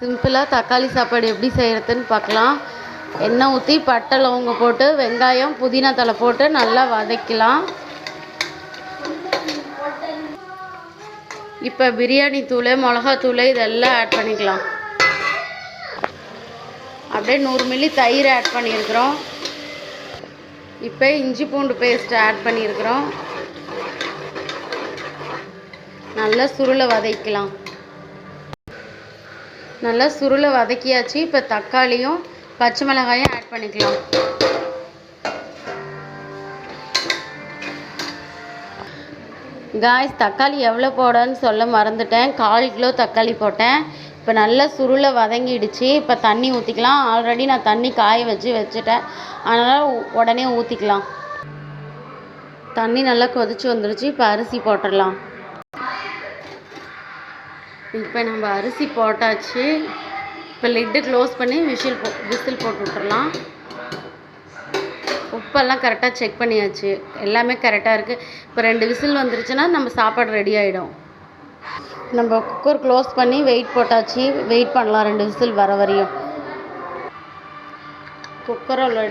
சிம்பிளாக தக்காளி சாப்பாடு எப்படி செய்கிறதுன்னு பார்க்கலாம். எண்ணெய் ஊற்றி பட்டை லவங்கம் போட்டு வெங்காயம் புதினா தழை போட்டு நல்லா வதக்கலாம். இப்போ பிரியாணி தூள் மிளகாத்தூள் இதெல்லாம் ஆட் பண்ணிக்கலாம். அப்படியே 100 மில்லி தயிர் ஆட் பண்ணியிருக்கிறோம். இப்போ இஞ்சி பூண்டு பேஸ்ட் ஆட் பண்ணியிருக்கிறோம். நல்லா சுருளை வதக்கலாம். நல்லா சுருளை வதக்கியாச்சு. இப்போ தக்காளியும் பச்சை மிளகாயும் ஆட் பண்ணிக்கலாம். காய்ஸ், தக்காளி எவ்வளோ போடன்னு சொல்ல மறந்துட்டேன். 1/4 கிலோ தக்காளி போட்டேன். இப்போ நல்லா சுருளை வதங்கிடுச்சு. இப்போ தண்ணி ஊற்றிக்கலாம். ஆல்ரெடி நான் தண்ணி காய வச்சுட்டேன், அதனால் உடனே ஊற்றிக்கலாம். தண்ணி நல்லா கொதிச்சு வந்துருச்சு. இப்போ அரிசி போட்டுடலாம். இப்போ நம்ம அரிசி போட்டாச்சு. இப்போ லிட்டு க்ளோஸ் பண்ணி விசில் போட்டு விட்டுறலாம். உப்பெல்லாம் கரெக்டாக செக் பண்ணியாச்சு. எல்லாமே கரெக்டாக இருக்குது. இப்போ 2 விசில் வந்துருச்சுன்னா நம்ம சாப்பாடு ரெடி ஆகிடும். நம்ம குக்கர் க்ளோஸ் பண்ணி வெயிட் போட்டாச்சு. வெயிட் பண்ணலாம் 2 விசில் வர வரையும். குக்கரோட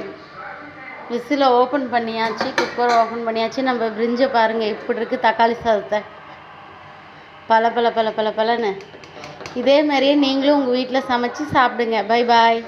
விசிலை ஓப்பன் பண்ணியாச்சு. குக்கரை ஓப்பன் பண்ணியாச்சு. நம்ம பிரிஞ்சை பாருங்கள் எப்படி இருக்குது. தக்காளி சாதத்தை பல பலன்னு இதே மாதிரியே நீங்களும் உங்கள் வீட்டில் சமைச்சு சாப்பிடுங்க. Bye bye.